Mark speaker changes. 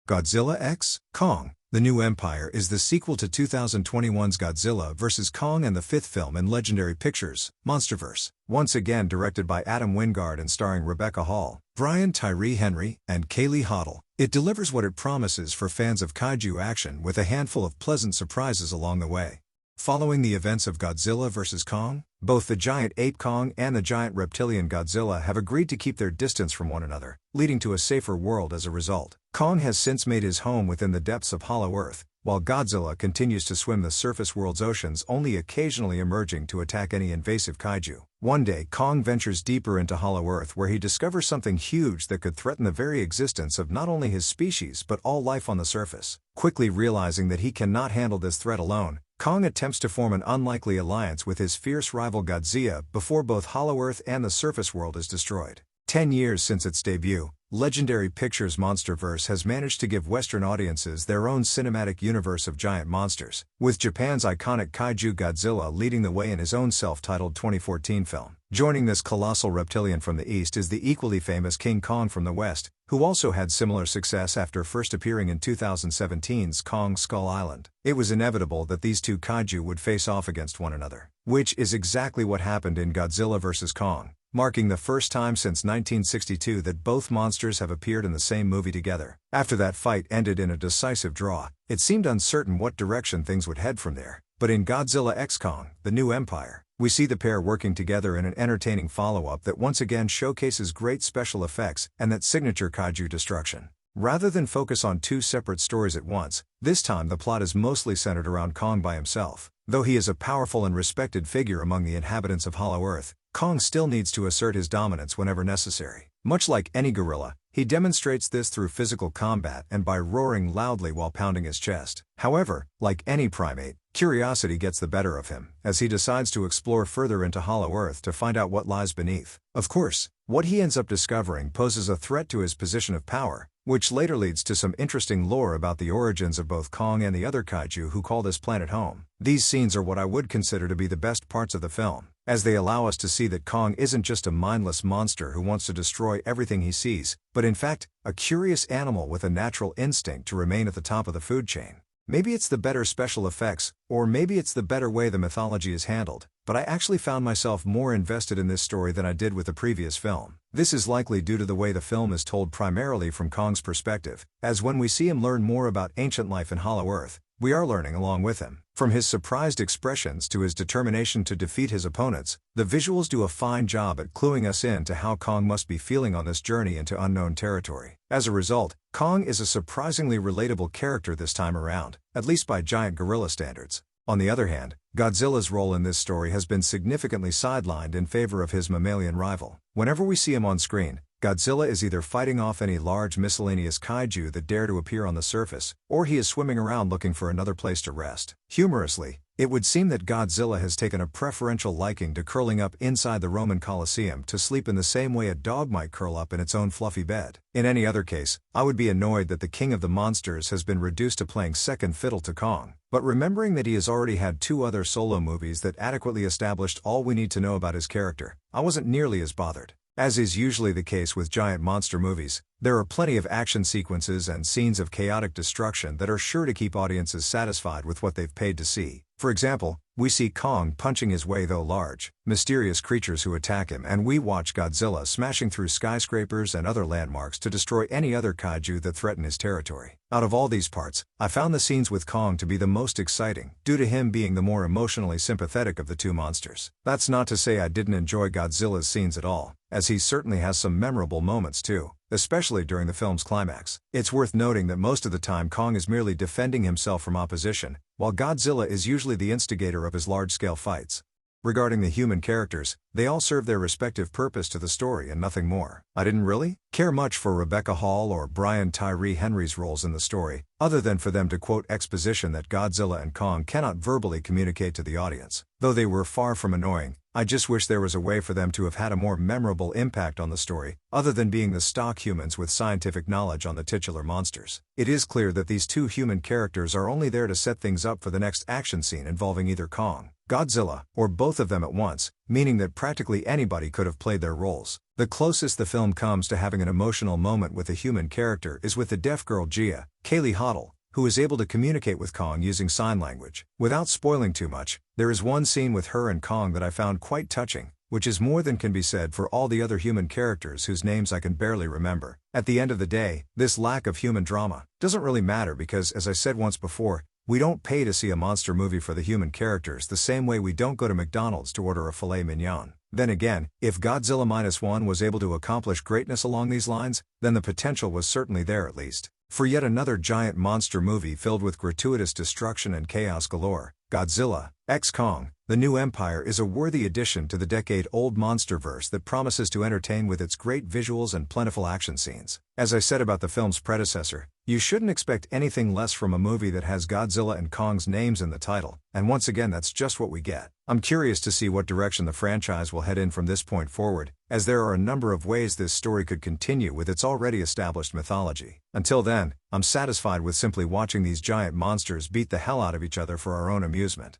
Speaker 1: Godzilla x Kong, The New Empire is the sequel to 2021's Godzilla vs. Kong and the fifth film in Legendary Pictures' Monsterverse. Once again directed by Adam Wingard and starring Rebecca Hall, Brian Tyree Henry, and Kaylee Hoddle, it delivers what it promises for fans of kaiju action with a handful of pleasant surprises along the way. Following the events of Godzilla vs. Kong, both the giant ape Kong and the giant reptilian Godzilla have agreed to keep their distance from one another, leading to a safer world as a result. Kong has since made his home within the depths of Hollow Earth, while Godzilla continues to swim the surface world's oceans, only occasionally emerging to attack any invasive kaiju. One day, Kong ventures deeper into Hollow Earth where he discovers something huge that could threaten the very existence of not only his species but all life on the surface. Quickly realizing that he cannot handle this threat alone, Kong attempts to form an unlikely alliance with his fierce rival Godzilla before both Hollow Earth and the surface world is destroyed. 10 years since its debut, Legendary Pictures' Monsterverse has managed to give Western audiences their own cinematic universe of giant monsters, with Japan's iconic kaiju Godzilla leading the way in his own self-titled 2014 film. Joining this colossal reptilian from the east is the equally famous King Kong from the west, who also had similar success after first appearing in 2017's Kong Skull Island. It was inevitable that these two kaiju would face off against one another, which is exactly what happened in Godzilla vs. Kong, marking the first time since 1962 that both monsters have appeared in the same movie together. After that fight ended in a decisive draw, it seemed uncertain what direction things would head from there. But in Godzilla x Kong, The New Empire, we see the pair working together in an entertaining follow-up that once again showcases great special effects and that signature kaiju destruction. Rather than focus on two separate stories at once, this time the plot is mostly centered around Kong by himself. Though he is a powerful and respected figure among the inhabitants of Hollow Earth, Kong still needs to assert his dominance whenever necessary. Much like any gorilla, he demonstrates this through physical combat and by roaring loudly while pounding his chest. However, like any primate, curiosity gets the better of him, as he decides to explore further into Hollow Earth to find out what lies beneath. Of course, what he ends up discovering poses a threat to his position of power, which later leads to some interesting lore about the origins of both Kong and the other kaiju who call this planet home. These scenes are what I would consider to be the best parts of the film, as they allow us to see that Kong isn't just a mindless monster who wants to destroy everything he sees, but in fact, a curious animal with a natural instinct to remain at the top of the food chain. Maybe it's the better special effects, or maybe it's the better way the mythology is handled, but I actually found myself more invested in this story than I did with the previous film. This is likely due to the way the film is told primarily from Kong's perspective, as when we see him learn more about ancient life in Hollow Earth, we are learning along with him. From his surprised expressions to his determination to defeat his opponents, the visuals do a fine job at cluing us in to how Kong must be feeling on this journey into unknown territory. As a result, Kong is a surprisingly relatable character this time around, at least by giant gorilla standards. On the other hand, Godzilla's role in this story has been significantly sidelined in favor of his mammalian rival. Whenever we see him on screen, Godzilla is either fighting off any large miscellaneous kaiju that dare to appear on the surface, or he is swimming around looking for another place to rest. Humorously, it would seem that Godzilla has taken a preferential liking to curling up inside the Roman Colosseum to sleep in the same way a dog might curl up in its own fluffy bed. In any other case, I would be annoyed that the king of the monsters has been reduced to playing second fiddle to Kong. But remembering that he has already had two other solo movies that adequately established all we need to know about his character, I wasn't nearly as bothered. As is usually the case with giant monster movies, there are plenty of action sequences and scenes of chaotic destruction that are sure to keep audiences satisfied with what they've paid to see. For example, we see Kong punching his way through large, mysterious creatures who attack him, and we watch Godzilla smashing through skyscrapers and other landmarks to destroy any other kaiju that threaten his territory. Out of all these parts, I found the scenes with Kong to be the most exciting, due to him being the more emotionally sympathetic of the two monsters. That's not to say I didn't enjoy Godzilla's scenes at all, as he certainly has some memorable moments too, especially during the film's climax. It's worth noting that most of the time Kong is merely defending himself from opposition, while Godzilla is usually the instigator of his large-scale fights. Regarding the human characters, they all serve their respective purpose to the story and nothing more. I didn't really care much for Rebecca Hall or Brian Tyree Henry's roles in the story, other than for them to quote exposition that Godzilla and Kong cannot verbally communicate to the audience. Though they were far from annoying, I just wish there was a way for them to have had a more memorable impact on the story, other than being the stock humans with scientific knowledge on the titular monsters. It is clear that these two human characters are only there to set things up for the next action scene involving either Kong, Godzilla, or both of them at once, meaning that practically anybody could have played their roles. The closest the film comes to having an emotional moment with a human character is with the deaf girl Gia, Kaylee Hoddle, who is able to communicate with Kong using sign language. Without spoiling too much, there is one scene with her and Kong that I found quite touching, which is more than can be said for all the other human characters whose names I can barely remember. At the end of the day, this lack of human drama doesn't really matter because, as I said once before, we don't pay to see a monster movie for the human characters the same way we don't go to McDonald's to order a filet mignon. Then again, if Godzilla -1 was able to accomplish greatness along these lines, then the potential was certainly there at least. For yet another giant monster movie filled with gratuitous destruction and chaos galore, Godzilla x Kong, The New Empire is a worthy addition to the decade-old monsterverse that promises to entertain with its great visuals and plentiful action scenes. As I said about the film's predecessor, you shouldn't expect anything less from a movie that has Godzilla and Kong's names in the title, and once again that's just what we get. I'm curious to see what direction the franchise will head in from this point forward, as there are a number of ways this story could continue with its already established mythology. Until then, I'm satisfied with simply watching these giant monsters beat the hell out of each other for our own amusement.